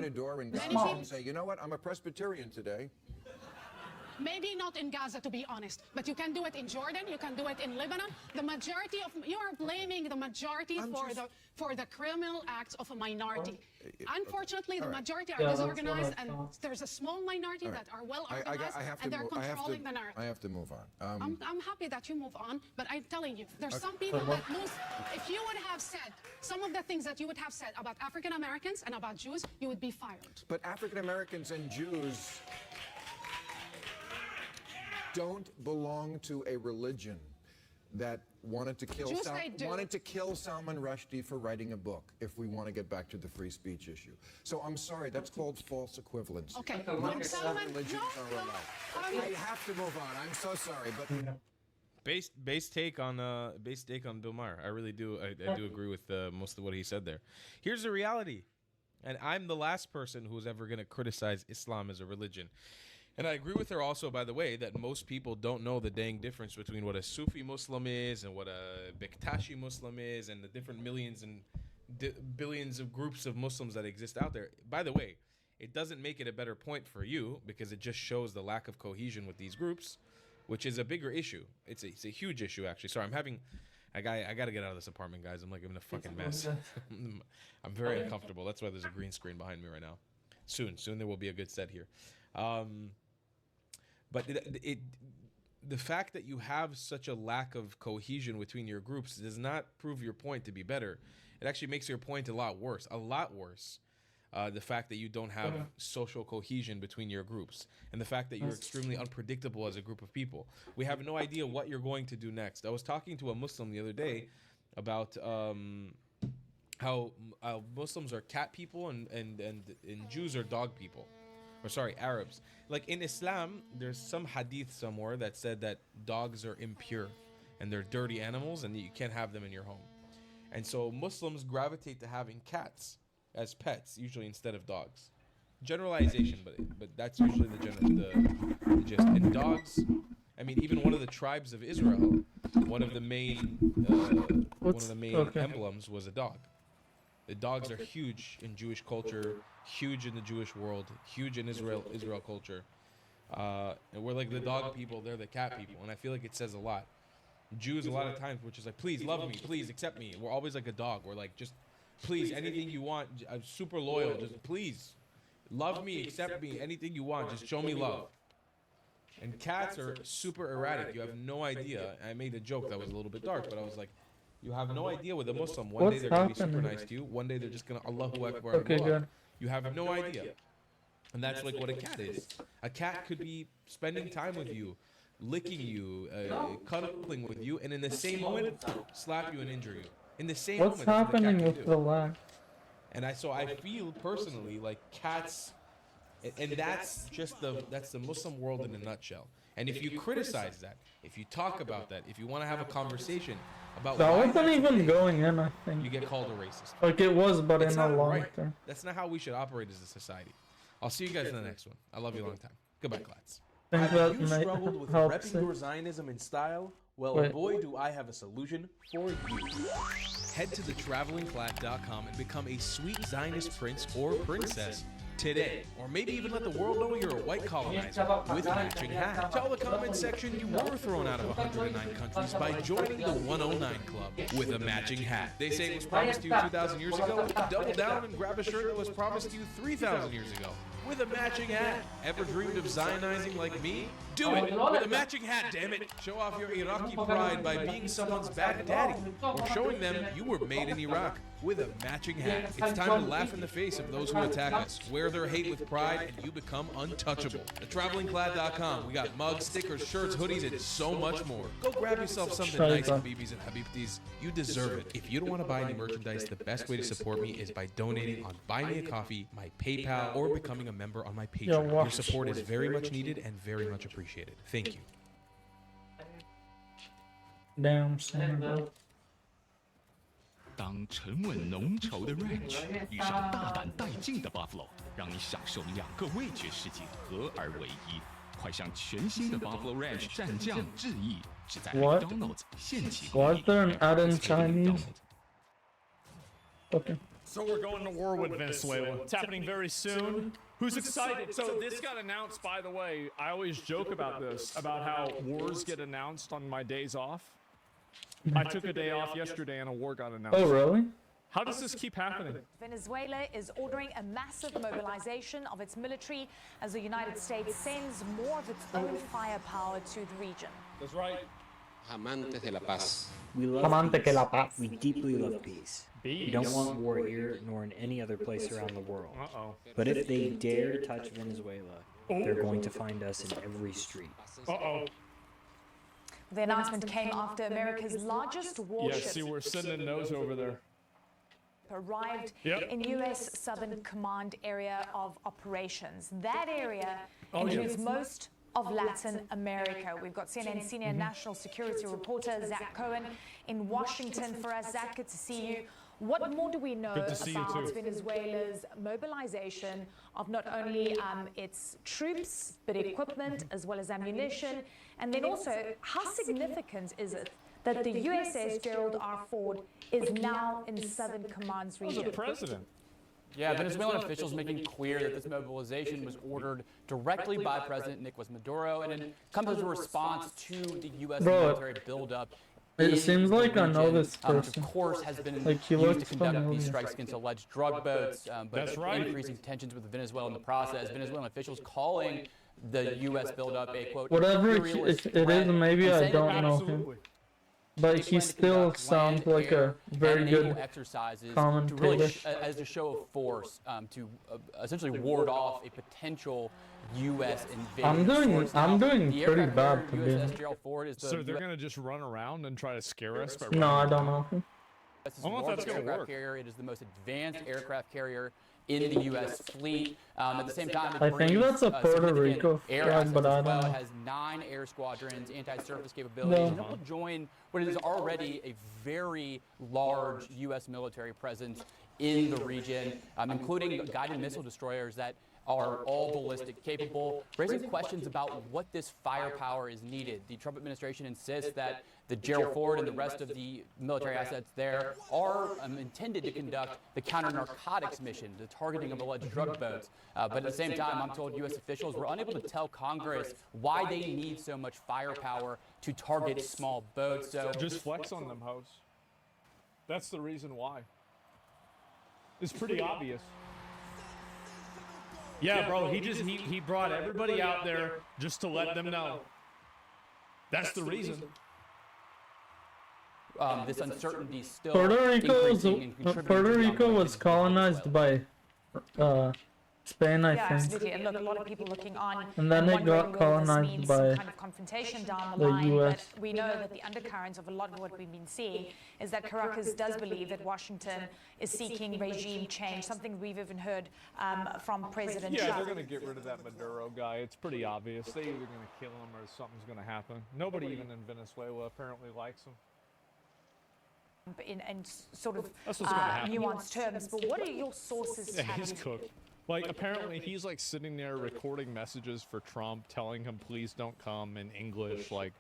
behind a door in Gaza and say, you know what, I'm a Presbyterian today. Maybe not in Gaza, to be honest, but you can do it in Jordan. You can do it in Lebanon. The majority of you are blaming the majority for the criminal acts of a minority. Unfortunately, the majority are disorganized, and there's a small minority that are well organized, and they're controlling the narrative. I have to move on. I'm happy that you move on, but I'm telling you, there's some people that lose. If you would have said some of the things that you would have said about African Americans and about Jews, you would be fired. But African Americans and Jews don't belong to a religion that wanted to kill Salman Rushdie for writing a book, if we want to get back to the free speech issue. So I'm sorry, that's called false equivalency. Okay. Religions are allowed. I have to move on. I'm so sorry, but Base take on Bill Maher. I really do. I do agree with most of what he said there. Here's the reality, and I'm the last person who's ever going to criticize Islam as a religion. And I agree with her also, by the way, that most people don't know the dang difference between what a Sufi Muslim is and what a Bektashi Muslim is, and the different millions and billions of groups of Muslims that exist out there. By the way, it doesn't make it a better point for you, because it just shows the lack of cohesion with these groups, which is a bigger issue. It's a huge issue, actually. Sorry, I got to get out of this apartment, guys. I'm like in a fucking mess. I'm very uncomfortable. That's why there's a green screen behind me right now. Soon there will be a good set here. But the fact that you have such a lack of cohesion between your groups does not prove your point to be better. It actually makes your point a lot worse. The fact that you don't have social cohesion between your groups, and the fact that you're extremely unpredictable as a group of people. We have no idea what you're going to do next. I was talking to a Muslim the other day about how Muslims are cat people and Jews are dog people. Or sorry, Arabs. Like in Islam, there's some hadith somewhere that said that dogs are impure and they're dirty animals and that you can't have them in your home. And so Muslims gravitate to having cats as pets, usually instead of dogs. Generalization, but that's usually the gist. And dogs, I mean, even one of the tribes of Israel, one of the main emblems was a dog. The dogs are huge in Jewish culture, huge in the Jewish world, huge in Israel culture. And we're like the dog people, they're the cat people. And I feel like it says a lot. Jews, a lot of times, we're just like, please love me, please accept me. We're always like a dog. We're like, just please, anything you want. I'm super loyal. Just please love me, accept me, anything you want. Just show me love. And cats are super erratic. You have no idea. I made a joke that was a little bit dark, but I was like, you have no idea with a Muslim. One day they're going to be super nice to you. One day they're just going to Allahu Akbar. Okay, good. You have no idea. And that's like what a cat is. A cat could be spending time with you, licking you, cuddling with you, and in the same moment, slap you and injure you. In the same moment. What's happening with the lag? And I feel personally like cats, and that's the Muslim world in a nutshell. And if you criticize that, if you talk about that, if you want to have a conversation about that why wasn't even going in, I think. you get called a racist. Like it was, but It's in a not long right. term. That's not how we should operate as a society. I'll see you guys in the next one. I love you a long time. Goodbye, Klats. I think Have that you might struggled with help repping your Zionism in style? Well, Wait. boy, do I have a solution for you. Head to thetravelingclad.com and become a sweet Zionist prince or princess today. Or maybe even let the world know you're a white colonizer with matching hat. Tell the comment section you were thrown out of 109 countries by joining the 109 Club with a matching hat. They say it was promised to you 2,000 years ago. Double down and grab a shirt that was promised to you 3,000 years ago with a matching hat. Ever dreamed of Zionizing like me? Do it with a matching hat, damn it. Show off your Iraqi pride by being someone's bad daddy or showing them you were made in Iraq with a matching hat. It's time to laugh in the face of those who attack us. Wear their hate with pride and you become untouchable. TheTravelingClad.com. We got mugs, stickers, shirts, hoodies, and so much more. Go grab yourself something nice, Habibis and Habibtis. You deserve it. If you don't want to buy any merchandise, the best way to support me is by donating on Buy Me a Coffee, my PayPal, or becoming a member on my Patreon. Your support is very much needed and very much appreciated. Thank you. Damn son. 当沉稳浓稠的 ranch 遇上大胆带劲的 buffalo， 让你享受两个味觉世界合而为一。快向全新的 Buffalo Ranch 蘸酱致意，只在 McDonald's 限期。 Was there an add-in Chinese? Okay. So we're going to war with Venezuela. It's happening very soon. Who's excited? So this got announced, by the way. I always joke about this, about how wars get announced on my days off. I took a day off yesterday and a war got announced. Oh, really? How does this keep happening? Venezuela is ordering a massive mobilization of its military as the United States sends more of its own firepower to the region. That's right. Amantes de la paz. We love Amante que la peace. paz. We deeply love peace. We don't Peace. want war here nor in any other place around the world. Uh-oh. But if they dare to touch Venezuela, they're going to find us in every street. Uh-oh. The announcement came after America's largest Yeah, warship see, we're sending those over there. arrived Yep. in U.S. Southern Command area of operations. That area Oh, yeah. includes most of Latin America. We've got CNN senior national security reporter Zach Cohen in Washington for us. Zach, good to see you. What more do we know Good to see you about too. Venezuela's mobilization of not only its troops, but equipment as well as ammunition? And then also, how significant is it that the USS Gerald R. Ford is now in Southern Command's That was a region? president. Yeah, Venezuelan officials making clear that this mobilization was ordered directly by President Nicolas Maduro, and it comes as a response to the U.S. Bro, military buildup. it in seems the like I know region, this which person. of course has been Like, he used to looks conduct familiar. these strikes against alleged drug boats, but That's right. increasing tensions with Venezuela in the process. Venezuelan officials calling the U.S. buildup a quote Whatever imperialist it is, threat, maybe and I saying don't that know him. Absolutely. But they he plan to still conduct sounds land, like air, a very and naval good exercises commentator. to really as a show of force to essentially ward off a potential U.S. invasion. I'm doing The pretty aircraft bad, to carrier be USS honest. Gerald Ford is the So they're US going to just run around and try to scare us by No, I running don't around? know him. I don't know if that's gonna aircraft work. carrier. It is the most advanced aircraft carrier in the U.S. fleet. At the same time, it I think brings, that's a Puerto significant Rico air flag, assets but I as well. don't It know. has 9 air squadrons, anti-surface capabilities, No. and it will join what is already a very large U.S. military presence in the region, including guided missile destroyers that are all ballistic capable, raising questions about what this firepower is needed. The Trump administration insists that the Gerald Ford and the rest of the military assets there are intended to conduct the counter-narcotics mission, the targeting of alleged drug boats. But at the same time, I'm told U.S. officials were unable to tell Congress why they need so much firepower to target small boats. So Just flex on them, hoes. That's the reason why. It's pretty obvious. Yeah, bro, he brought everybody out there just to let them know. That's the reason. this uncertainty still Puerto Rico increasing and contributing Puerto to the Rico ongoing was tensions with colonized Venezuela. by Spain, I Yeah, think. absolutely. And look, a lot of people looking on And then it wondering, got will this colonized mean by some kind of confrontation down the the line. US. But we know that the undercurrents of a lot of what we've been seeing is that Caracas does believe that Washington is seeking regime change, something we've even heard from President Yeah, Trump. they're going to get rid of that Maduro guy. It's pretty obvious. They're either going to kill him or something's going to happen. Nobody even in Venezuela apparently likes him. in sort of That's what's gonna happen. nuanced terms. But what are your sources Yeah, telling he's you? cooked. Like, apparently he's like sitting there recording messages for Trump, telling him please don't come in English. Like,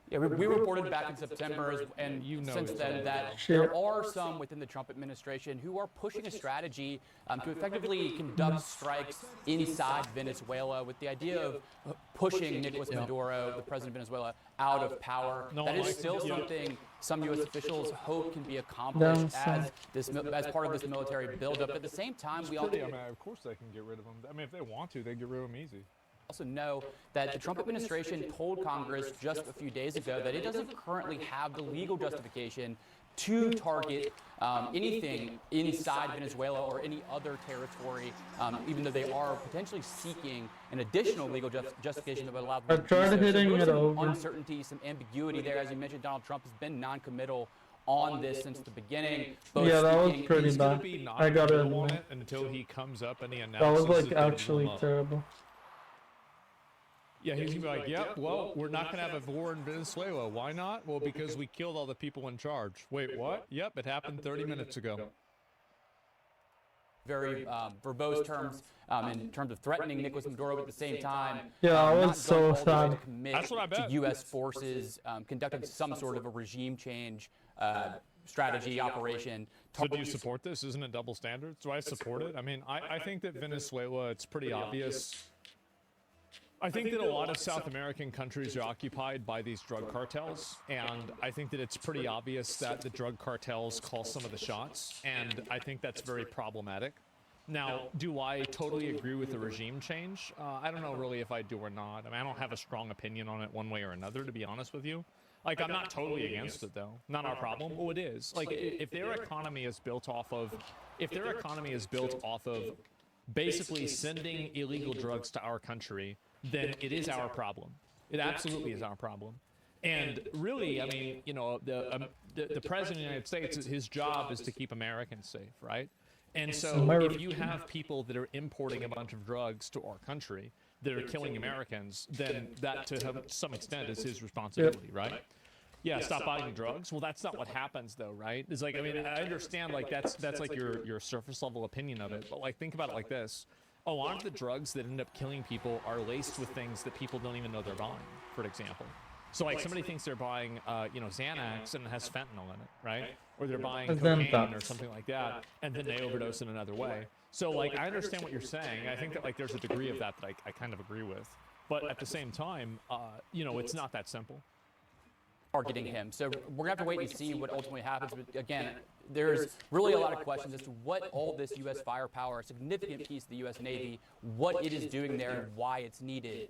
Yeah, we reported back in September, and You know since it's then all that Shit. there are some within the Trump administration who are pushing a strategy to effectively conduct strikes inside Venezuela with the idea of pushing Nicolas Maduro, the president of Venezuela, out of power. No That one is likes still him. Yeah. something some U.S. officials hope can be accomplished Down as part of this military buildup. At the same time, we pretty, I also mean, of course they can get rid of him. I mean, if they want to, they can get rid of him easy. also know that the Trump administration told Congress just a few days ago that it doesn't currently have the legal justification to target anything inside Venezuela or any other territory, even though they are potentially seeking an additional legal justification that would allow them I to do tried so. hitting So it there's some over. uncertainty, some ambiguity there. As you mentioned, Donald Trump has been non-committal on this since the beginning. both Yeah, that was speaking- pretty He's gonna bad. be I gotta non-committal on admit. it until he comes up and he That announces was like that they're actually blown up. terrible. Yeah, he's gonna be like, yep, well, we're not gonna have a war in Venezuela. Why not? Well, because we killed all the people in charge. Wait, what? Yep, it happened 30 minutes ago. very verbose terms in terms of threatening Nicolas Maduro, but at the same time, Yeah, I not was so going all the way to sad. commit That's what I bet. to U.S. forces conducting some sort of a regime change strategy, operation. So do you support this? Isn't it double standards? Do I support it? I mean, I think that Venezuela, it's pretty obvious. I think that a lot of South American countries are occupied by these drug cartels, and I think that it's pretty obvious that the drug cartels call some of the shots, and I think that's very problematic. Now, do I totally agree with the regime change? I don't know really if I do or not. I mean, I don't have a strong opinion on it one way or another, to be honest with you. Like, I'm not totally against it, though. Not our problem. Oh, it is. Like, if their economy is built off of, basically sending illegal drugs to our country, then it is our problem. It absolutely is our problem. And really, I mean, you know, the president of the United States, his job is to keep Americans safe, right? And so if you have people that are importing a bunch of drugs to our country that are killing Americans, then that to some extent is his responsibility, right? Yeah, stop buying drugs. Well, that's not what happens though, right? It's like, I mean, I understand like that's like your surface level opinion of it, but like think about it like this. A lot of the drugs that end up killing people are laced with things that people don't even know they're buying, for example. So like somebody thinks they're buying, you know, Xanax and it has fentanyl in it, right? Or they're buying cocaine or something like that, and then they overdose in another way. So like I understand what you're saying. I think that like there's a degree of that I kind of agree with. But at the same time, you know, it's not that simple. Targeting him. So we're gonna have to wait and see what ultimately happens. But again, there's really a lot of questions as to what all this U.S. firepower, a significant piece of the U.S. Navy, what it is doing there and why it's needed,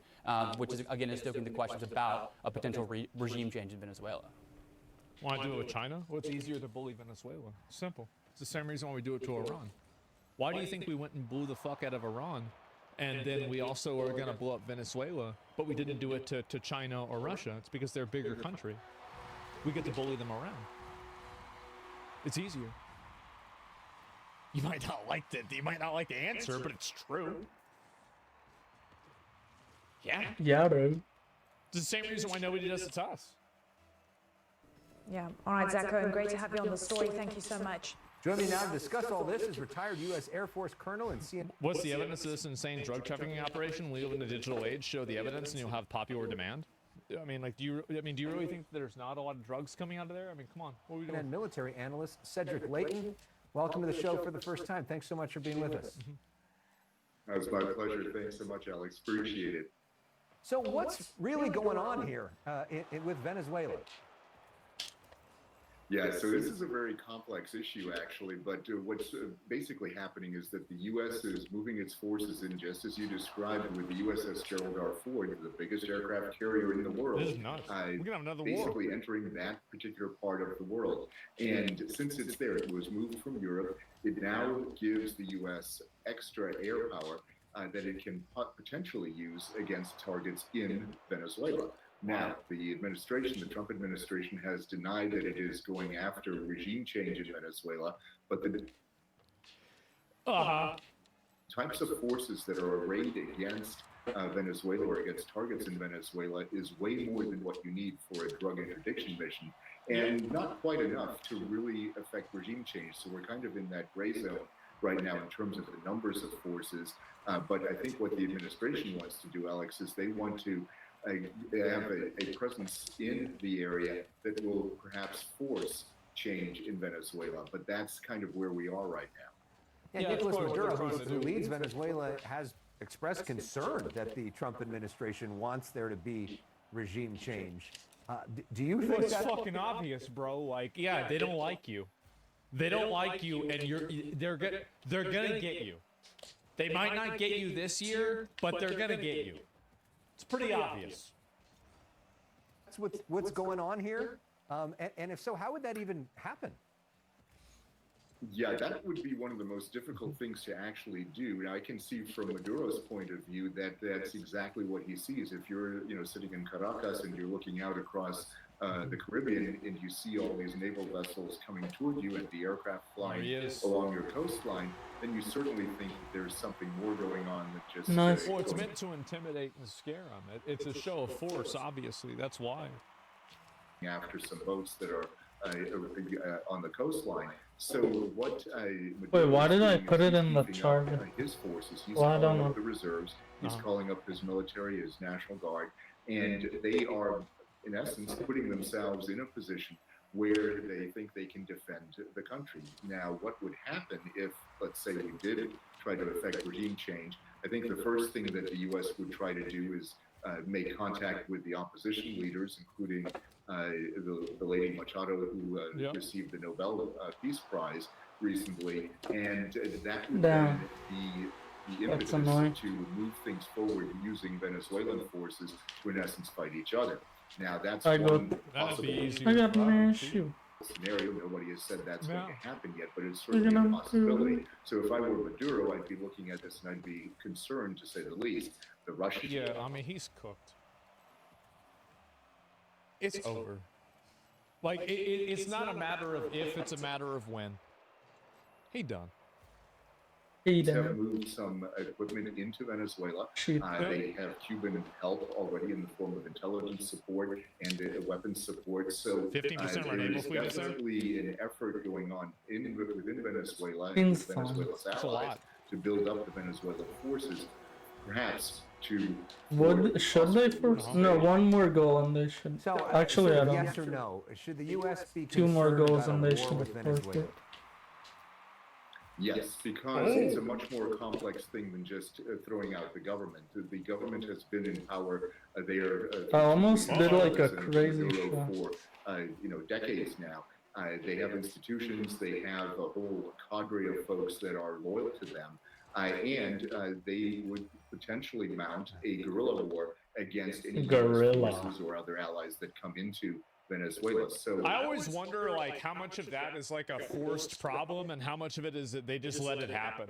which is again is stoking the questions about a potential regime change in Venezuela. Want to do it with China? Well, it's easier to bully Venezuela. Simple. It's the same reason why we do it to Iran. Why do you think we went and blew the fuck out of Iran? And then we also are going to blow up Venezuela, but we didn't do it to China or Russia. It's because they're a bigger country. We get to bully them around. It's easier. You might not like the answer, but it's true. Yeah. Yeah, bro. It's the same reason why nobody does it to us. Yeah. All right, Zach Cohen, great to have you on the story. Thank you so much. Joining me now to discuss all this is retired U.S. Air Force Colonel and CNN. What's the evidence of this insane drug trafficking operation? We live in a digital age. Show the evidence, and you'll have popular demand. I mean, like, do you really think that there's not a lot of drugs coming out of there? I mean, come on. What are we doing? And military analyst Cedric Leighton, welcome to the show for the first time. Thanks so much for being with us. It's my pleasure. Thanks so much, Alex. Appreciate it. So what's really going on here with Venezuela? Yeah, so this is a very complex issue, actually, but what's basically happening is that the U.S. is moving its forces in just as you described with the USS Gerald R. Ford, the biggest aircraft carrier in the world. This is nuts. We're gonna have another basically war. Entering that particular part of the world. And since it's there, it was moved from Europe, it now gives the U.S. extra air power that it can potentially use against targets in Venezuela. Now, the administration, the Trump administration, has denied that it is going after regime change in Venezuela, but the types of forces that are arrayed against Venezuela or against targets in Venezuela is way more than what you need for a drug interdiction mission, and not quite enough to really affect regime change. So we're kind of in that gray zone right now in terms of the numbers of forces. But I think what the administration wants to do, Alex, is they want to have a presence in the area that will perhaps force change in Venezuela. But that's kind of where we are right now. Yeah, Nicolas Maduro, who leads Venezuela, has expressed concern that the Trump administration wants there to be regime change. Do you think it's fucking obvious, bro? Like, yeah, they don't like you. They don't like you, and they're gonna get you. They might not get you this year, but they're gonna get you. It's pretty obvious. That's what's going on here? And if so, how would that even happen? Yeah, that would be one of the most difficult things to actually do. Now, I can see from Maduro's point of view that that's exactly what he sees. If you're, sitting in Caracas and you're looking out across the Caribbean and you see all these naval vessels coming toward you and the aircraft flying along your coastline, then you certainly think that there's something more going on than just... Nice. Well, it's meant to intimidate and scare them. It's a show of force, obviously. That's why. After some boats that are on the coastline. So what Wait, why did I put it in the chart? His forces, he's Well, I don't calling know. up the reserves, he's calling up his military, his National Guard, and they are, in essence, putting themselves in a position where they think they can defend the country. Now, what would happen if, let's say, we did try to effect regime change? I think the first thing that the U.S. would try to do is make contact with the opposition leaders, including the lady Machado, who received the Nobel Peace Prize recently, and that would then be the impetus to move things forward using Venezuelan forces to, in essence, fight each other. Now, that's one possible scenario. Nobody has said that's going to happen yet, but it's certainly a possibility. So if I were Maduro, I'd be looking at this and I'd be concerned, to say the least. The Russians... Yeah, I mean, he's cooked. It's over. Like, it's not a matter of if, it's a matter of when. He done. Have moved some equipment into Venezuela. They have Cuban help already in the form of intelligence support and weapons support. So 50% there is definitely an effort going on within Venezuela and with Venezuela's allies to build up the Venezuelan forces, perhaps to... Should they first? No, one more goal and they should. Actually, I don't. Yes or no? Should the U.S. be 2 more goals and they should should forfeit it. Yes, because it's a much more complex thing than just throwing out the government. The government has been in power there. I almost did like a crazy show for decades now. They have institutions. They have a whole cadre of folks that are loyal to them, and they would potentially mount a guerrilla war against any forces or other allies that come into Venezuela. So I always wonder, like, how much of that is like a forced problem and how much of it is that they just let it happen.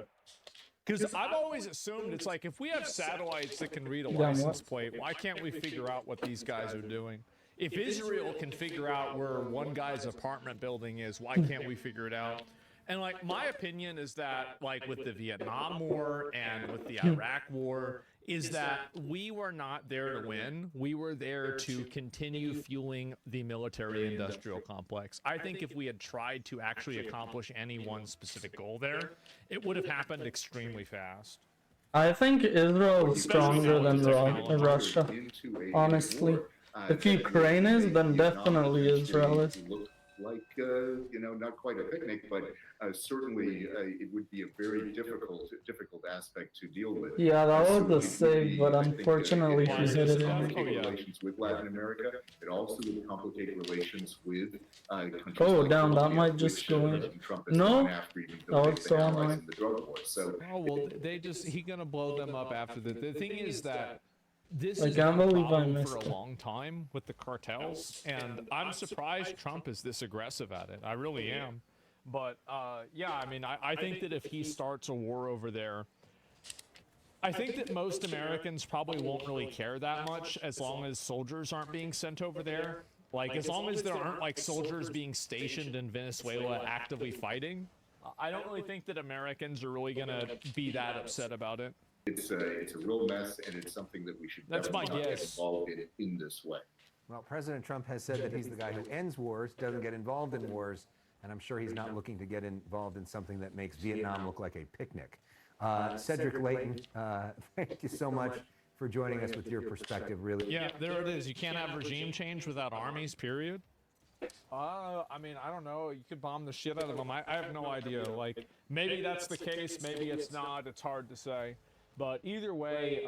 Because I've always assumed it's like, if we have satellites that can read a license plate, why can't we figure out what these guys are doing? If Israel can figure out where one guy's apartment building is, why can't we figure it out? And like, my opinion is that, like, with the Vietnam War and with the Iraq War, is that we were not there to win. We were there to continue fueling the military-industrial complex. I think if we had tried to actually accomplish any one specific goal there, it would have happened extremely fast. I think Israel is stronger than Russia, honestly. If Ukraine is, then definitely Israel is. Like, not quite a picnic, but certainly it would be a very difficult aspect to deal with. Yeah, that was a save, but unfortunately he hit it in. Relations with Latin America. It also would complicate relations with countries. Oh, damn, that might just go in. No, that was so annoying. Oh, well, he's gonna blow them up after the thing is that this I is can't been a believe I problem missed for a it. long time with the cartels, and I'm surprised Trump is this aggressive at it. I really am. But yeah, I mean, I think that if he starts a war over there, I think that most Americans probably won't really care that much as long as soldiers aren't being sent over there. Like, as long as there aren't, like, soldiers being stationed in Venezuela actively fighting, I don't really think that Americans are really going to be that upset about it. It's a real mess, and it's something that we should definitely not get involved in this way. Well, President Trump has said that he's the guy who ends wars, doesn't get involved in wars, and I'm sure he's not looking to get involved in something that makes Vietnam look like a picnic. Cedric Leighton, thank you so much for joining us with your perspective, really. Yeah, there it is. You can't have regime change without armies, period. I mean, I don't know. You could bomb the shit out of them. I have no idea. Like, maybe that's the case. Maybe it's not. It's hard to say. But either way,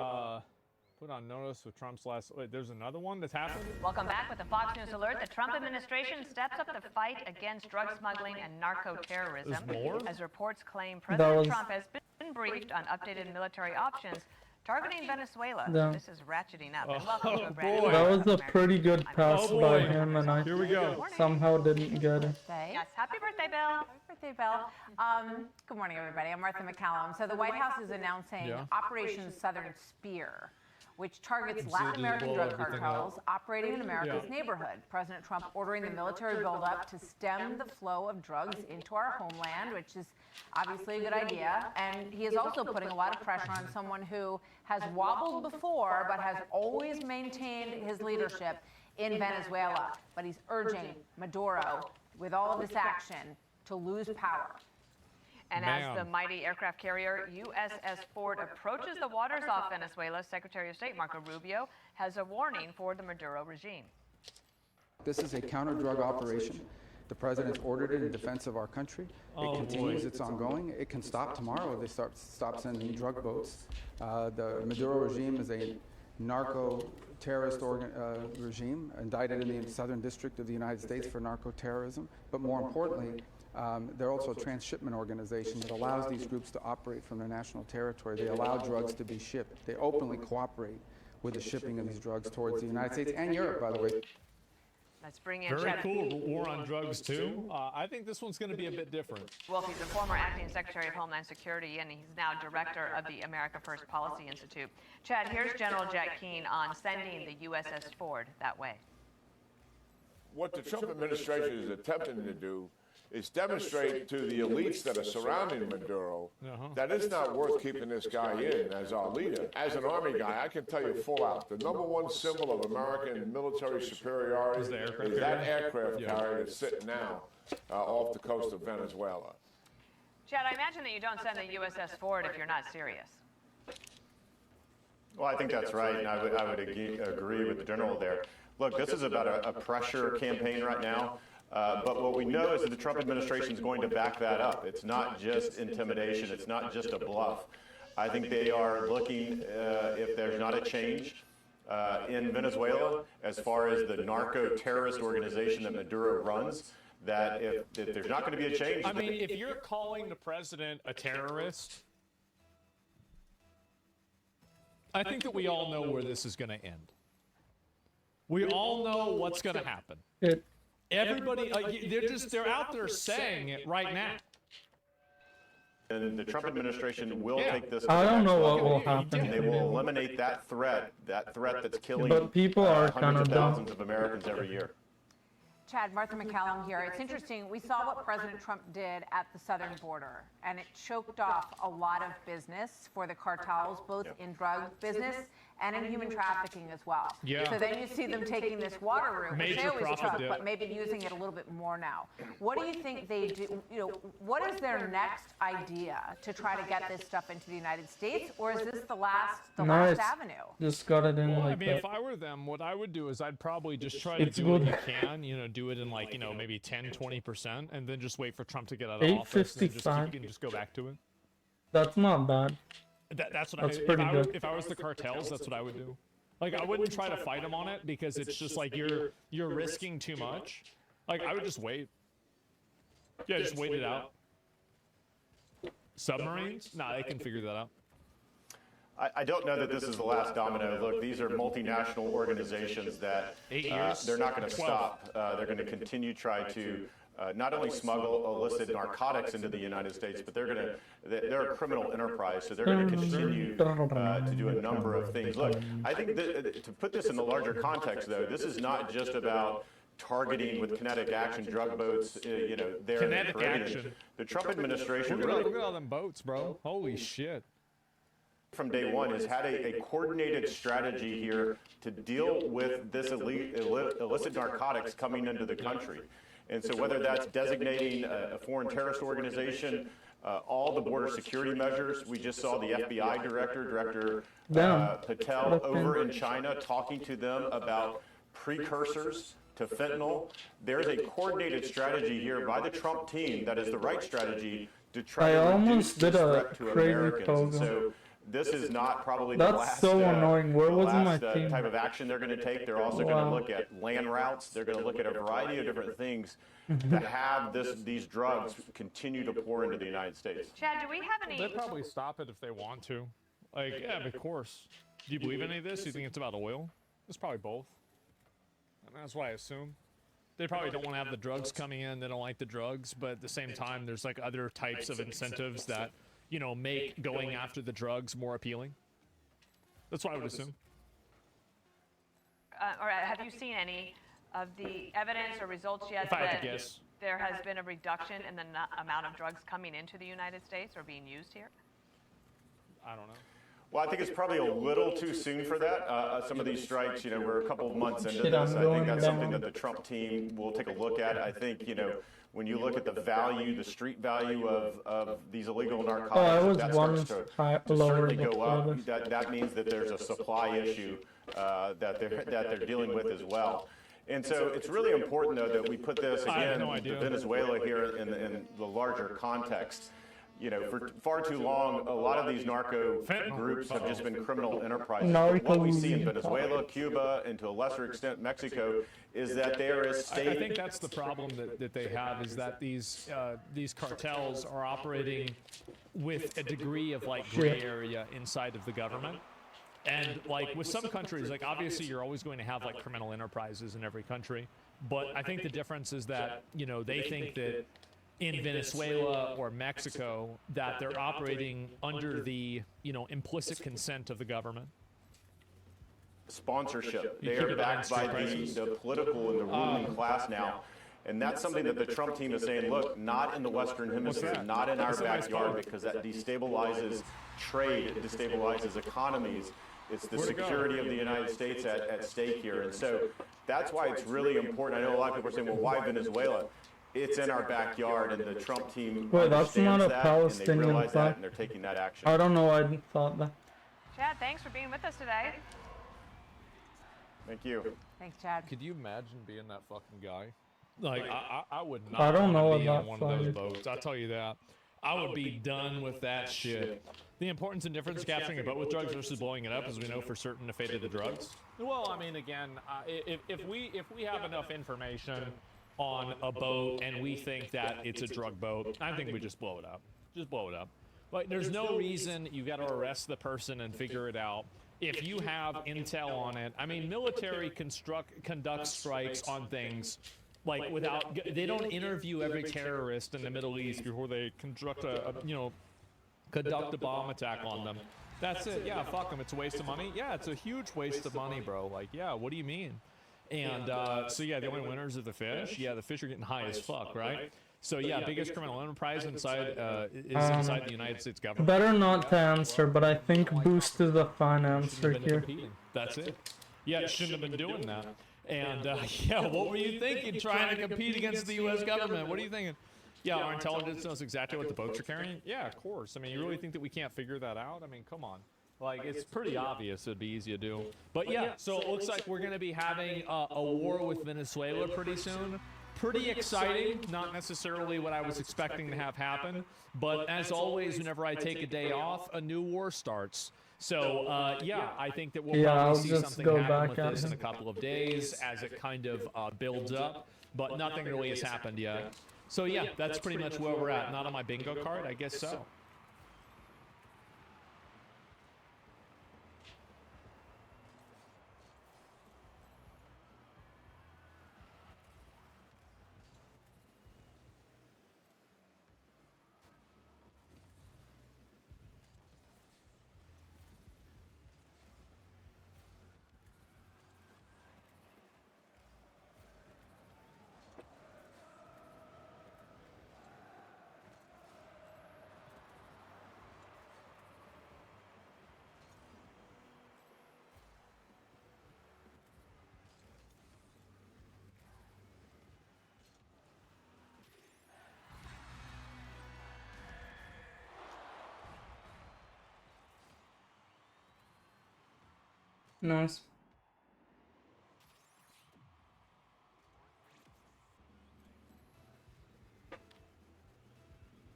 put on notice with Trump's last... Wait, there's another one that's happened? Welcome back with the Fox News Alert. The Trump administration steps up the fight against drug smuggling and narco-terrorism. There's more? As reports claim President Trump has been briefed on updated military options targeting Venezuela. Yeah. This is ratcheting up. And welcome to a brand new That was a pretty good pass by him, and I Here we go. somehow didn't get it. Yes, happy birthday, Bill. Happy birthday, Bill. Good morning, everybody. I'm Martha McCallum. So the White House is announcing Operation Southern Spear, which targets Latin American drug cartels operating in America's neighborhood. President Trump ordering the military buildup to stem the flow of drugs into our homeland, which is obviously a good idea. And he is also putting a lot of pressure on someone who has wobbled before, but has always maintained his leadership in Venezuela. But he's urging Maduro, with all of this action, to lose power. And as the mighty aircraft carrier USS Ford approaches the waters off Venezuela, Secretary of State Marco Rubio has a warning for the Maduro regime. This is a counter-drug operation. The president's ordered it in defense of our country. It continues. It's ongoing. It can stop tomorrow if they stop sending drug boats. The Maduro regime is a narco-terrorist regime indicted in the Southern District of the United States for narco-terrorism. But more importantly, they're also a transshipment organization that allows these groups to operate from their national territory. They allow drugs to be shipped. They openly cooperate with the shipping of these drugs towards the United States and Europe, by the way. Let's bring in Very Chad. cool. War on drugs, too. I think this one's going to be a bit different. Wolf, he's a former acting Secretary of Homeland Security, and he's now director of the America First Policy Institute. Chad, here's General Jack Keane on sending the USS Ford that way. What the Trump administration is attempting to do is demonstrate to the elites that are surrounding Maduro that it's not worth keeping this guy in as our leader. As an Army guy, I can tell you full out, the #1 symbol of American military superiority is that aircraft carrier that's sitting now off the coast of Venezuela. Chad, I imagine that you don't send the USS Ford if you're not serious. Well, I think that's right, and I would agree with the general there. Look, this is about a pressure campaign right now. But what we know is that the Trump administration is going to back that up. It's not just intimidation. It's not just a bluff. I think they are looking, if there's not a change in Venezuela, as far as the narco-terrorist organization that Maduro runs, that if there's not going to be a change. I mean, if you're calling the president a terrorist, I think that we all know where this is going to end. We all know what's going to happen. Everybody, they're out there saying it right now. And the Trump administration will take this. I don't know what will happen. They will eliminate that threat that's killing But people are kind hundreds of of dumb. thousands of Americans every year. Chad, Martha McCallum here. It's interesting. We saw what President Trump did at the southern border, and it choked off a lot of business for the cartels, both in drug business and in human trafficking as well. Yeah. So then you see them taking this water route, which they Major always profit took, dip. but maybe using it a little bit more now. What do you think they do? You know, what is their next idea to try to get this stuff into the United States, or is this the last Nice. avenue? Just got it in Well, I like mean, that. if I were them, what I would do is I'd probably just try to It's do what good. you can, do it in like, maybe 10, 20%, and then just wait for Trump to get out of office, and just, 855. you can just go back to it. That's not bad. That's what That's I, pretty if, I good. was, if I was the cartels, that's what I would do. Like, I wouldn't try to fight them on it because it's just like you're risking too much. Like, I would just wait. Yeah, just wait it out. Submarines? Nah, they can figure that out. I don't know that this is the last domino. Look, these are multinational organizations that 8 years? they're not going to 12. stop. They're going to continue to try to not only smuggle illicit narcotics into the United States, but they're a criminal enterprise, so they're going to continue to do a number of things. Look, I think that, to put this in the larger context, though, this is not just about targeting with kinetic action drug boats, there in the Kinetic Caribbean. action. The Trump administration Look really, at all them boats, bro. Holy shit. from day one, has had a coordinated strategy here to deal with this illicit narcotics coming into the country. And so whether that's designating a foreign terrorist organization, all the border security measures, we just saw the FBI Director Patel over in China talking to them about precursors to fentanyl. There's a coordinated strategy here by the Trump team that is the right strategy to try to reduce almost this did a threat to crazy Americans. And program. so this is not probably That's the last, so annoying. Where the was my last team? type of action they're going to take. They're also going Wow. to look at land routes. They're going to look at a variety of different things to have these drugs continue to pour into the United States. Chad, do we have any? They'll probably stop it if they want to. Like, yeah, of course. Do you believe any of this? Do you think it's about oil? It's probably both. I mean, that's what I assume. They probably don't want to have the drugs coming in. They don't like the drugs, but at the same time, there's like other types of incentives that, make going after the drugs more appealing. That's what I would assume. Or have you seen any of the evidence or results yet If I had that to guess. there has been a reduction in the amount of drugs coming into the United States or being used here? I don't know. Well, I think it's probably a little too soon for that. Some of these strikes, we're a couple of months into Shit, this. I'm I going think that's something down. that the Trump team will take a look at. I think, when you look at the value, the street value of these illegal narcotics, Oh, I was that one starts high, to lower certainly than go the up. other. That means that there's a supply issue that they're dealing with as well. And so it's really important, though, that we put this, I have again, no idea. Venezuela here in the larger context. You know, for far too long, a lot of these narco groups have just been criminal enterprises. But what we see in Venezuela, Cuba, and to a lesser extent Mexico, is that there is state... I think that's the problem that they have, is that these cartels are operating with a degree of like gray area inside of the government. And like with some countries, like obviously you're always going to have like criminal enterprises in every country. But I think the difference is that, you know, they think that in Venezuela or Mexico that they're operating under the, you know, implicit consent of the government. Sponsorship. They are backed by the political and the ruling class now. And that's something that the Trump team is saying, look, not in the Western Hemisphere, not in our backyard, because that destabilizes trade, it destabilizes economies. It's the security of the United States at stake here. And so that's why it's really important. I know a lot of people are saying, well, why Venezuela? It's in our backyard, and the Trump team understands that, and they realize that, and they're taking that action. I don't know, I thought that. Chad, thanks for being with us today. Thank you. Thanks, Chad. Could you imagine being that fucking guy? Like, I would not I don't know want to be on about one of those fire. boats. I'll tell you that. I would be done with that shit. The importance and difference of capturing a boat with drugs versus blowing it up, as we know for certain, the fate of the drugs. Well, I mean, again, if we have enough information on a boat and we think that it's a drug boat, I think we just blow it up. Just blow it up. Like, there's no reason you've got to arrest the person and figure it out. If you have intel on it, I mean, military conducts strikes on things like without, they don't interview every terrorist in the Middle East before they conduct conduct a bomb attack on them. That's it. Yeah, fuck them. It's a waste of money. Yeah, it's a huge waste of money, bro. Like, yeah, what do you mean? And so yeah, the only winners are the fish. Yeah, the fish are getting high as fuck, right? So yeah, biggest criminal enterprise inside is inside the United States government. Better not to answer, but I think Boost is a fine answer here. That's it. Yeah, it shouldn't have been doing that. And yeah, what were you thinking trying to compete against the U.S. government? What are you thinking? Yeah, our intelligence knows exactly what the boats are carrying? Yeah, of course. I mean, you really think that we can't figure that out? I mean, come on. Like, it's pretty obvious it'd be easy to do. But yeah, so it looks like we're going to be having a war with Venezuela pretty soon. Pretty exciting, not necessarily what I was expecting to have happen, but as always, whenever I take a day off, a new war starts. So yeah, I think that we'll probably see something happen with this in a couple of days as it kind of builds up, but nothing really has happened yet. So yeah, that's pretty much where we're at. Not on my bingo card, I guess so. Nice.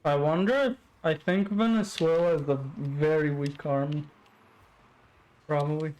I wonder if, I think Venezuela is a very weak army. Probably.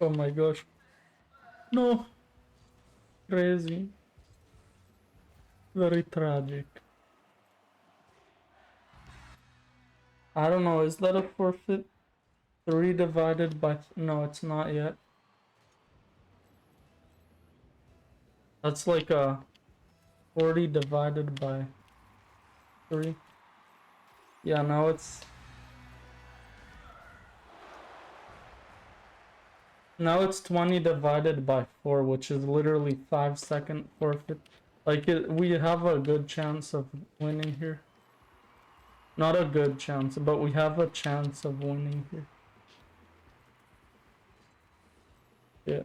Oh my gosh. No. Crazy. Very tragic. I don't know, is that a forfeit? 3 divided by... No, it's not yet. That's like a 40 divided by 3. Yeah, now it's... Now it's 20 divided by 4, which is literally 5-second forfeit. Like, we have a good chance of winning here. Not a good chance, but we have a chance of winning here. Yeah.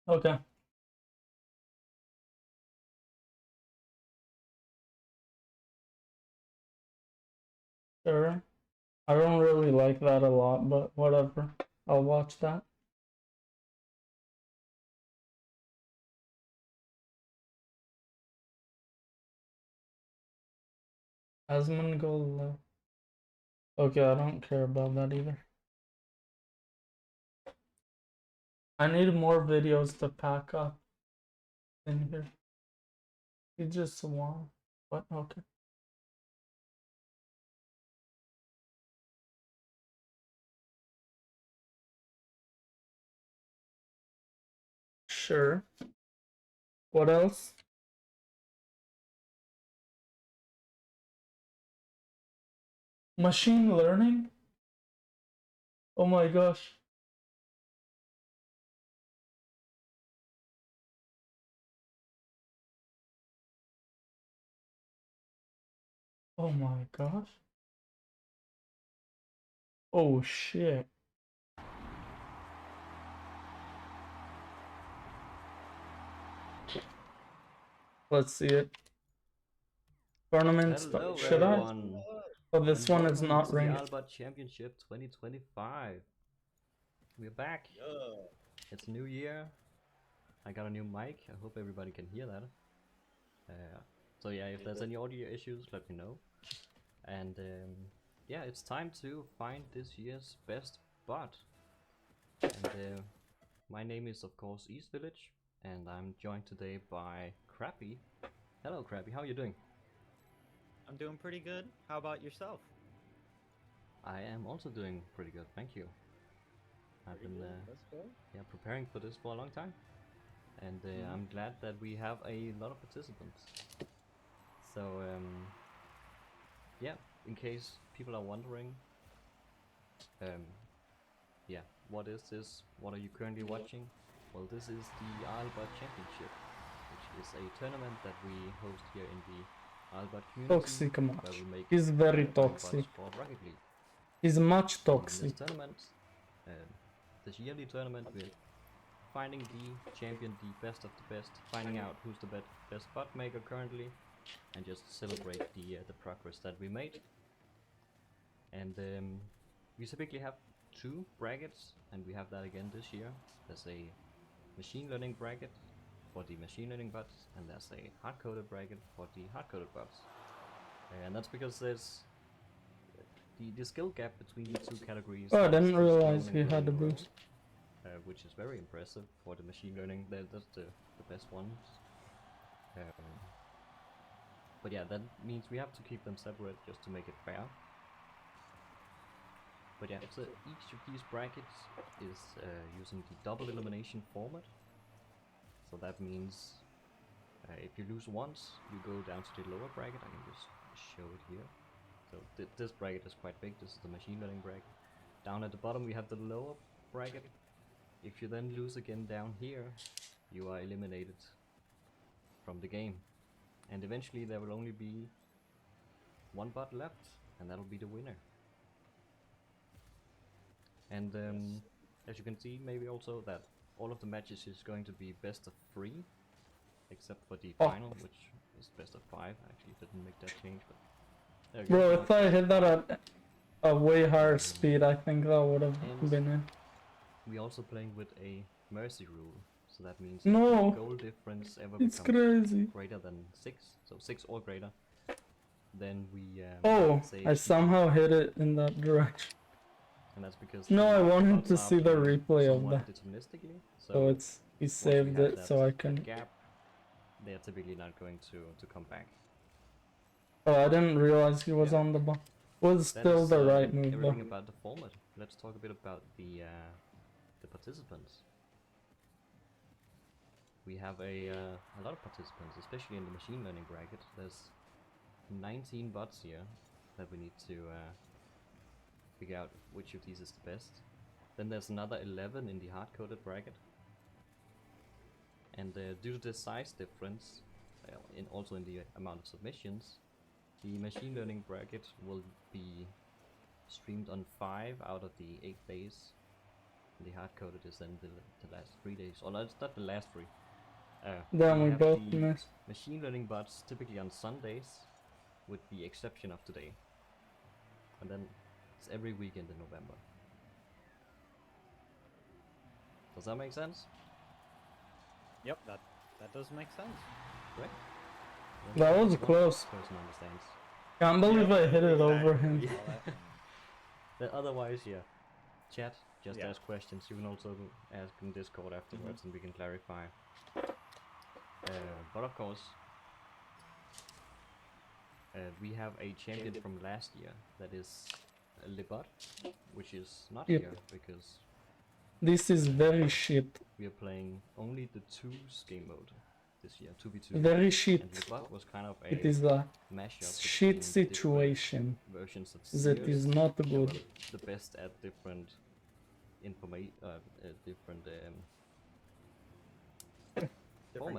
Okay. Sure. I don't really like that a lot, but whatever. I'll watch that. Asmongold. Okay, I don't care about that either. I need more videos to pack up in here. You just want what? Okay. Sure. What else? Machine learning? Oh my gosh. Oh my gosh. Oh shit. Let's see it. Tournament Hello, should I? everyone. Oh, this And one is welcome not to the ranked. Alba Championship 2025. We're back. It's a new year. I got a new mic. I hope everybody can hear that. So yeah, if there's any audio issues, let me know. And yeah, it's time to find this year's best bot. And my name is of course East Village, and I'm joined today by Crappy. Hello Crappy, how are you doing? I'm doing pretty good. How about yourself? I am also doing pretty good, thank you. I've been yeah, preparing for this for a long time, and I'm glad that we have a lot of participants. So yeah, in case people are wondering, yeah, what is this? What are you currently watching? Well, this is the Alba Championship, which is a tournament that we host here in the Alba community. Toxic where much. we make He's very rank bots toxic. for Rocket League. He's much In toxic. this tournament, this yearly tournament, we're finding the champion, the best of the best, finding out who's the best bot maker currently, and just celebrate the progress that we made. And we typically have 2 brackets, and we have that again this year. There's a machine learning bracket for the machine learning bots, and there's a hard-coded bracket for the hard-coded bots. And that's because there's the skill gap between the 2 categories. Oh, I is didn't realize growing he and had a growing, boost. which is very impressive for the machine learning. That's the best ones. But yeah, that means we have to keep them separate just to make it fair. But yeah, so each of these brackets is using the double elimination format. So that means if you lose once, you go down to the lower bracket. I can just show it here. So this bracket is quite big. This is the machine learning bracket. Down at the bottom we have the lower bracket. If you then lose again down here, you are eliminated from the game. And eventually there will only be one bot left, and that'll be the winner. And as you can see, maybe also that all of the matches is going to be best of 3, except for the final, which is best of 5. I actually didn't make that change, but there you Bro, go. if I hit that at a way higher speed, I think that would have been it. We also playing with a mercy rule, so that means No, if the goal difference ever it's becomes crazy. greater than 6, so 6 or greater, then we Oh, say I somehow hit it in that direction. and that's because No, I wanted bots to are see the playing replay of somewhat that. deterministically. So it's he once we saved have it, that- so I that can. gap, they are typically not going to come back. Oh, I didn't realize he was on the ball. Was That still is, the right move everything though. about the format. Let's talk a bit about the participants. We have a lot of participants, especially in the machine learning bracket. There's 19 bots here that we need to figure out which of these is the best. Then there's another 11 in the hard-coded bracket. And due to the size difference, also in the amount of submissions, the machine learning bracket will be streamed on 5 out of the 8 days. The hard-coded is then the last 3 days. Or no, it's not the last 3. Then we have both the missed. machine learning bots typically on Sundays, with the exception of today. And then it's every weekend in November. Does that make sense? Yep, that does make sense. Right? That was close. Person understands. Can't believe I hit it over him. Yeah. But otherwise, yeah. Chat, just Yeah. ask questions. You can also ask in Discord afterwards, and we can clarify. But of course, we have a champion from last year that is Libot, which is not Yep. here because This is very shit. we are playing only the 2s game mode this year, 2v2. Very shit. And Libot was kind of a It is a mashup shit between situation. different versions of That Sears is not that good. were the best at different different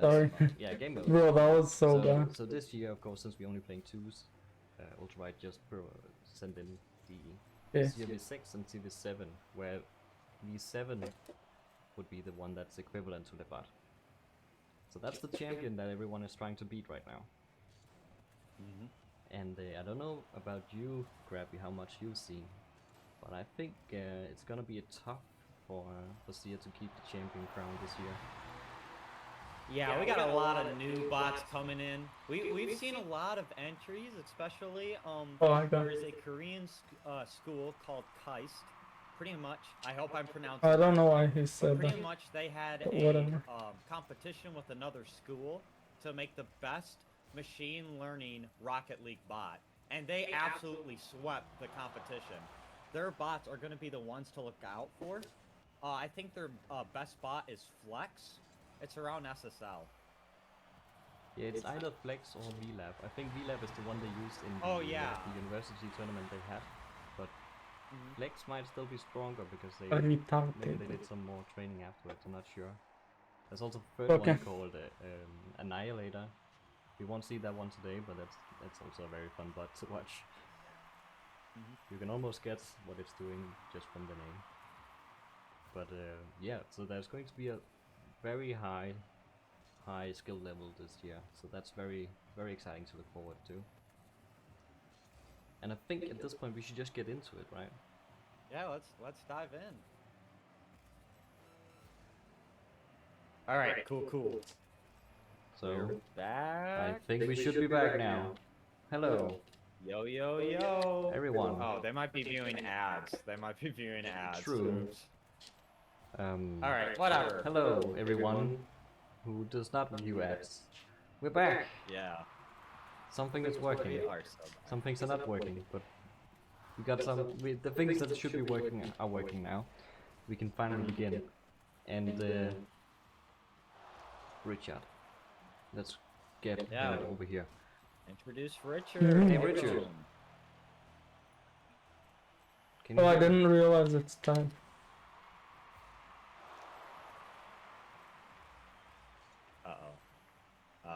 formats. Sorry. Yeah, game modes. Bro, that was so bad. So this year, of course, since we're only playing 2s, Ultravite just sent in the Yeah. CV6 and CV7, where V7 would be the one that's equivalent to Lebat. So that's the champion that everyone is trying to beat right now. And I don't know about you, Grabby, how much you've seen, but I think it's gonna be tough for Sia to keep the champion crown this year. Yeah, we got a lot of new bots coming in. We've seen a lot of entries, especially Oh, I got there is a Korean school called KAIST. Pretty much, I hope I'm pronouncing. I don't know why he But said pretty that. much, they had But a whatever. competition with another school to make the best machine learning Rocket League bot, and they absolutely swept the competition. Their bots are going to be the ones to look out for. I think their best bot is Flex. It's around SSL. Yeah, it's either Flex or VLab. I think VLab is the one they used in Oh, the, yeah. the university tournament they had, but Flex might still be stronger because they Retarded. maybe they did some more training afterwards. I'm not sure. There's also a third Okay. one called Annihilator. We won't see that one today, but that's also a very fun bot to watch. You can almost guess what it's doing just from the name. But yeah, so there's going to be a very high skill level this year, so that's very exciting to look forward to. And I think at this point we should just get into it, right? Yeah, let's dive in. All right, cool. So Back. I think we should be back now. Hello. Yo. Everyone. Oh, they might be viewing ads. True. Oops. All right, whatever. Hello, everyone who does not view ads. We're back. Yeah. Something is working. We are so back. Some things are not working, but We got the things that should be working are working now. We can finally begin. And Richard, let's get him over here. Introduce Richard. Hey Richard. Oh, I didn't realize it's time.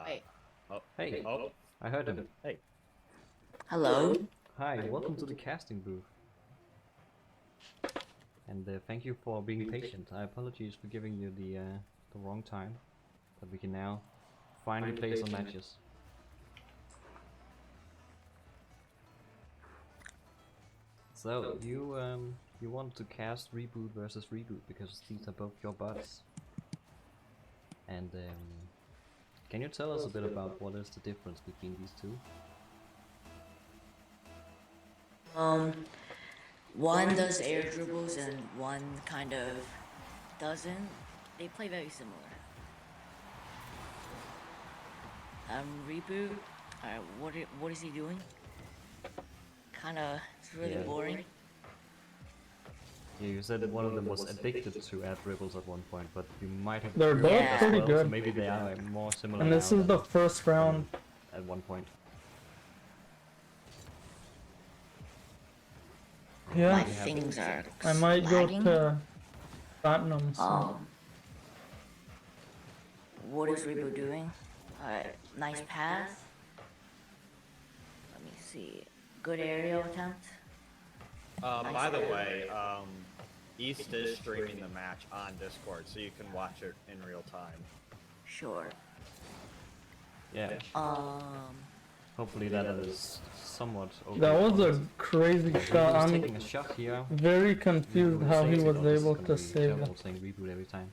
Hey. Oh. Hey. Oh. I heard him. Hey. Hello. Hi, welcome to the casting booth. And thank you for being patient. I apologize for giving you the wrong time, but we can now finally play some matches. So you want to cast Reboot versus Reboot because these are both your bots. And can you tell us a bit about what is the difference between these two? One does air dribbles and one kind of doesn't. They play very similar. Reboot. What is he doing? Kinda, it's really boring. Yeah, you said that one of them was addicted to air dribbles at one point, but you might have. They're both pretty well, good. So maybe they are more similar. And this now is the first round. At one point. Yeah. My things are I might lagging. go to platinum soon. What is Reboot doing? Alright, nice pass. Let me see. Good aerial attempt. By the way, East is streaming the match on Discord, so you can watch it in real time. Sure. Yeah. Hopefully that is somewhat okay. That was a crazy shot. I'm taking a shot here. very confused how he was able to save it. Saying Reboot every time.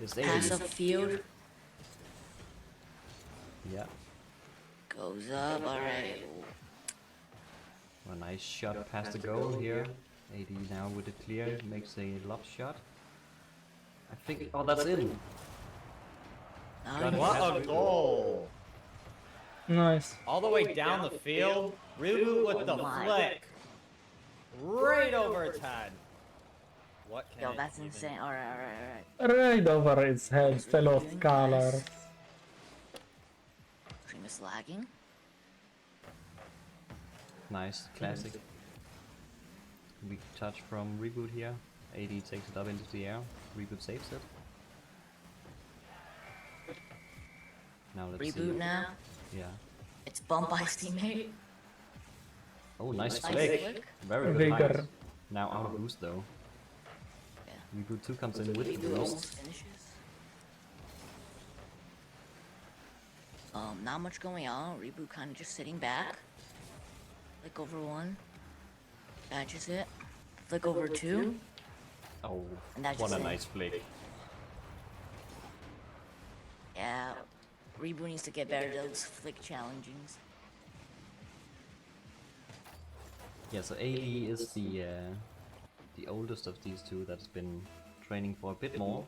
It's Pass up field. Yeah. Goes up, alright. A nice shot past the goal here. AD now with it clear, makes a lob shot. I think, oh, that's in. What a goal! Nice. All the way down the field, Reboot with the flick. Right over its head. What can Yo, it that's even insane. do? Alright. Right over its head, fellow scholar. Stream is lagging. Nice, classic. Weak touch from Reboot here. AD takes it up into the air. Reboot saves it. Now let's see. Reboot now. Yeah. It's bumped by his teammate. Oh, nice Nice flick. flick. Very Vigor. good height. Now out of boost though. Reboot 2 comes in with the Reboot almost boost. finishes. Not much going on. Reboot kind of just sitting back. Flick over one. Catches it. Flick over two. Oh, And that's what just a it. nice flick. Yeah. Reboot needs to get better at those flick challengings. Yeah, so AD is the oldest of these two that's been training for a bit more.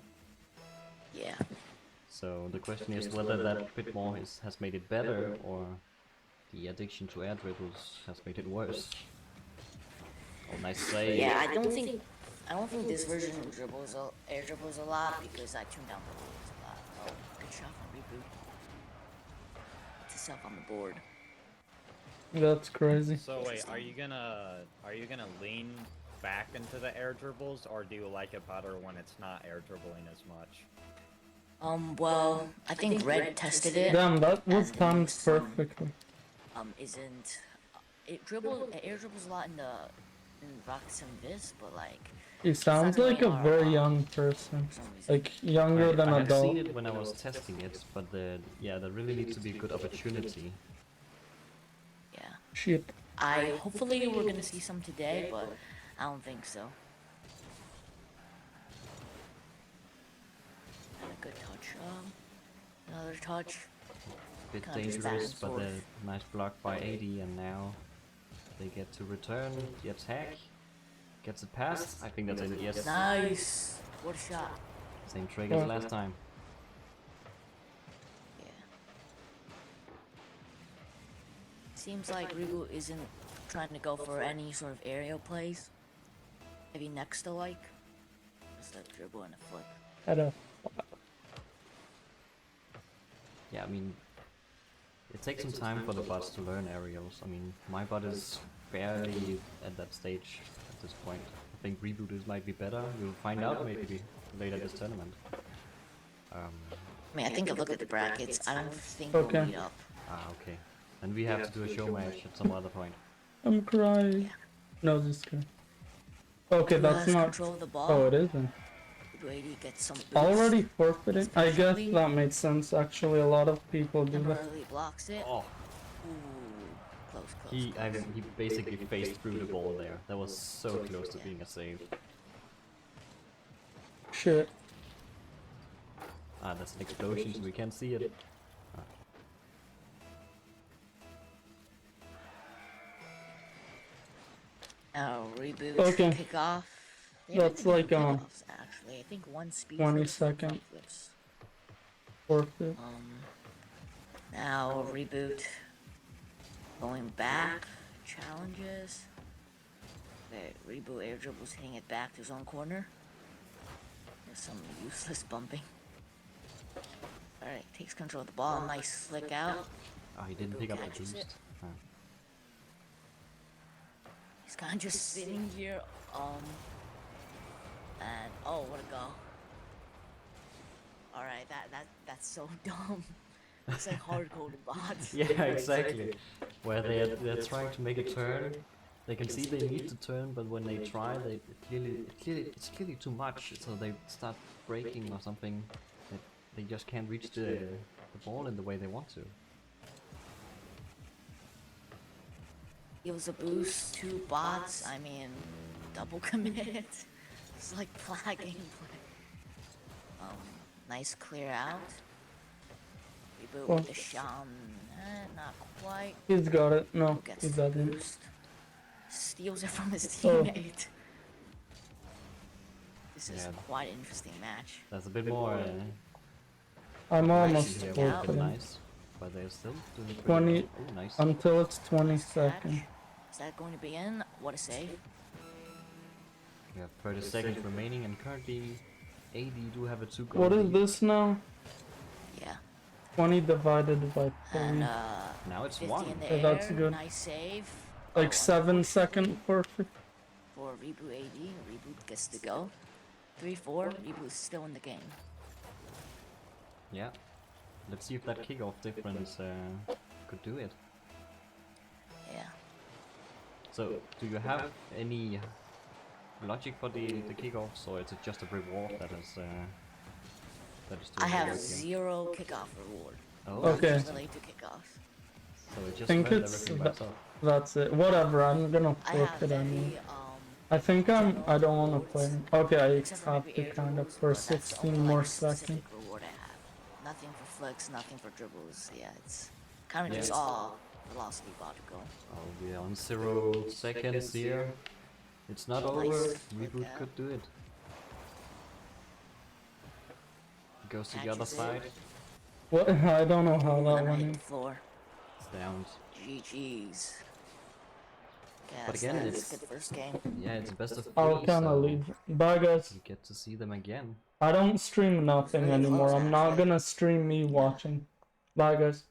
Yeah. So the question is whether that bit more has made it better, or the addiction to air dribbles has made it worse. Oh, nice save. Yeah, I don't think this version of air dribbles a lot because I tuned down the rules a lot. Oh, good shot from Reboot. Puts himself on the board. That's crazy. So wait, are you gonna lean back into the air dribbles, or do you like it better when it's not air dribbling as much? Well, I think Red tested it. Damn, that was and timed some, perfectly. Isn't it air dribbles a lot in Rockets and Vis, but like He sounds like a very young person, like younger than I have adult. seen it when I was testing it, but there really needs to be a good opportunity. yeah. Shit. Hopefully we're gonna see some today, but I don't think so. And a good touch. Another touch. Bit Kinda just back dangerous, and but forth. a nice block by AD, and now they get to return the attack. Gets it past. I think that's it. Yes. Nice. What a shot. Same trick as last time. Seems like Reboot isn't trying to go for any sort of aerial plays. Maybe next to like, just a dribble and a flip. At a Yeah, I mean, it takes some time for the bots to learn aerials. I mean, my bot is barely at that stage at this point. I think Reboot might be better. We'll find out maybe later this tournament. I mean, I think I look at the brackets. I don't think Okay. we'll meet up. Ah, okay. Then we have to do a show match at some other point. I'm crying. No, just kidding. Okay, Who that's has not. control of the ball? Oh, it isn't. Brady gets some boost. Already forfeiting? I guess that made sense. Actually, a lot of people do that. Temporarily blocks it. Oh. Ooh, close. He basically phased through the ball there. That was so close to being a save. Shit. Ah, that's an explosion, so we can't see it. Ah. Now reboot. Okay. Kick off. That's like actually, I think one speed. 20 second forfeit. Now reboot. Going back. Challenges. Okay, reboot air dribbles, hitting it back to his own corner. There's some useless bumping. Alright, takes control of the ball. Nice flick out. Oh, he didn't pick up the Catches boost. it. Ah. He's kind of just sitting here. And oh, what a goal! All right, that's so dumb. It's like hard-coded bots. Yeah, exactly. Where they're trying to make a turn, they can see they need to turn, but when they try, it's clearly too much. So they start breaking or something. They just can't reach the ball in the way they want to. Gives a boost to bots. I mean, double commit. It's like flag gameplay. Nice clear out. Reboot with the Sham. Not quite. He's got it. No, Gets he the doesn't. boost. Steals it from his Oh. teammate. This is Yeah. quite an interesting match. That's a bit more. I'm almost Nice, forfeiting. nice, but they're still doing pretty 20 well. Oh, nice. until it's 20 seconds. Is that going to be in? What a save. We have 30 seconds remaining, and currently AD do have a 2-goal What is lead. this now? Yeah. 20 divided by 3. And Now it's 50 1. in the Yeah, that's air. good. Nice save. Like 7-second forfeit. For Reboot AD. Reboot gets to go. 3-4. Reboot is still in the game. Yeah. Let's see if that kickoff difference could do it. Yeah. So, do you have any logic for the kickoffs, or is it just a reward that is doing I the have work here? 0 kickoff reward. Oh. Okay. Related to kickoffs. So it I just think learned it's everything by itself. that's it. Whatever. I'm gonna I have forfeit anyway. very, I think I don't want to play. Okay, I except for have maybe to air kind of dribbles, for but that's the 16 only, more like, specific seconds. reward I have. Nothing for flicks, nothing for dribbles. Yeah, it's kind of Yeah. just all velocity particle. Oh, we are on 0 seconds here. It's not over. Nice. Reboot could do it. Goes to the other Catches it. side. What? I don't know how that And I went. hit in. the floor. It's down. GG's. Yeah, But again, that's it's a good first game. yeah, it's best of 3. I'll kind so of leave. Bye, guys. you get to see them again. I don't stream nothing Really anymore. close, I'm not actually. gonna stream me watching. Bye, guys.